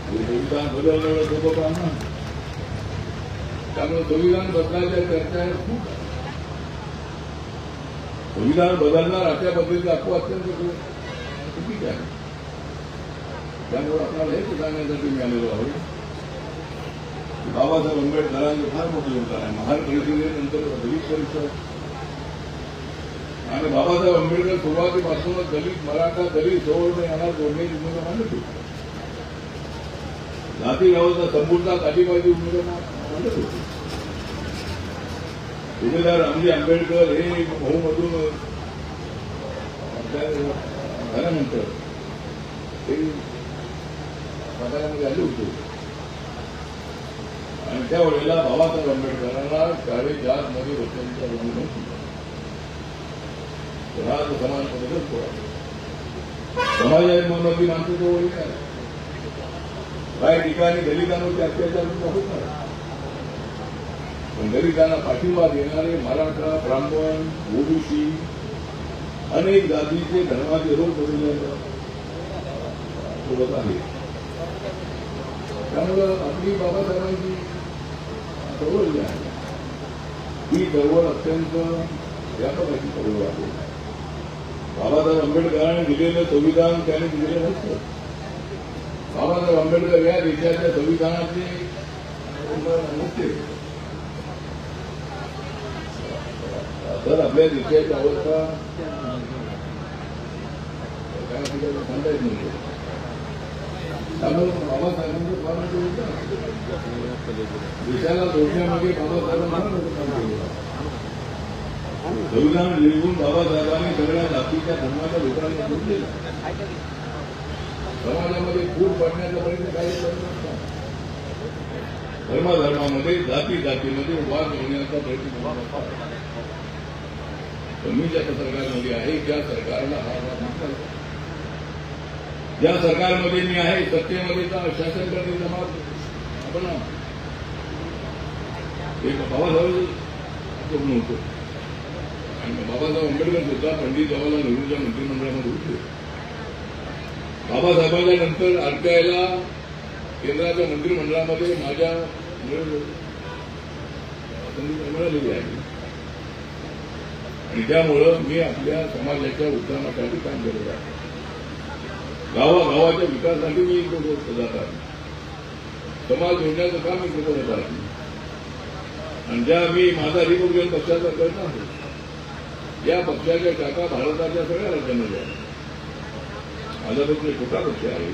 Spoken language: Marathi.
संविधान बदलण्याला सोपं काम ना. त्यामुळे संविधान बदलायच्या चर्चा खूप. संविधान बदलणार अशा पद्धतीचा अफवा अत्यंत चुकीची आहे. त्यामुळे आपल्याला हेच सांगण्यासाठी मी आलेलो आहोत. बाबासाहेब आंबेडकरांचं फार मोठं योगदान आहे. महार परिषदेनंतर दलित परिषद आणि बाबासाहेब आंबेडकर सुरुवातीपासूनच दलित मराठा दलित सवर्ण यांना जोडण्याची भूमिका मांडत होती. जाती व्यवस्था संपूर्णात आदिवासी भूमिका मांडत होती. सुभेदार रामजी आंबेडकर हे भाऊमधून झाल्यानंतर ते साताऱ्यामध्ये आले होते आणि त्यावेळेला बाबासाहेब आंबेडकरांना शाळेच्या आतमध्ये बसण्याचा जमलं नव्हती. राज समान पद्धतच पोळा समाजामध्ये माणसं जवळ काय काही ठिकाणी दलितांवरती अत्याचार होत नाही. पण दलितांना पाठिंबा देणारे मराठा ब्राह्मण ओबीसी अनेक जातीचे धर्माचे लोक सोबत आहेत. त्यामुळं आपली बाबासाहेबांची चळवळ जी आहे ही चळवळ अत्यंत व्यापक अशी चळवळ आहे. बाबासाहेब आंबेडकरांनी दिलेलं संविधान त्याने दिलेलं नसतं. बाबासाहेब आंबेडकर या देशाच्या संविधानाचे नसते. तर आपल्या देशाची अवस्था काय सांगता येत नाही. त्यामुळे बाबासाहेबांचं फार मोठं योगदान देशाला जोडण्यामध्ये बाबासाहेबांना मोठं काम केलं. संविधान लिहून बाबासाहेबांनी सगळ्या जातीच्या धर्माच्या लोकांना जोडलेलं. समाजामध्ये फूट पडण्याचा प्रयत्न काही करत नसतात. धर्माधर्मामध्ये जाती जातीमध्ये वाद होण्याचा प्रयत्न करत असतात. पण मी ज्या सरकारमध्ये आहे त्या सरकारला हा वाद नसतात. ज्या सरकारमध्ये मी आहे सत्तेमध्ये शासन करण्याचा मार्ग आपण एक बाबासाहेब स्वप्न होतं. आणि बाबासाहेब आंबेडकर सुद्धा पंडित जवाहरलाल नेहरूच्या मंत्रिमंडळामध्ये होते. बाबासाहेबांच्या नंतर RTIला केंद्राच्या मंत्रिमंडळामध्ये माझ्या संधी मिळालेली आहे. आणि त्यामुळं मी आपल्या समाजाच्या उत्थानासाठी काम करत आहे. गावागावाच्या विकासासाठी मी जात आहे. समाज जोडण्याचं काम मी करत आहे. आणि ज्या मी माझा रिपब्लिकन पक्षाचा करत आहे या पक्षाच्या शाखा भारताच्या सगळ्या राज्यांमध्ये आहे. माझा पक्ष छोटा पक्ष आहे.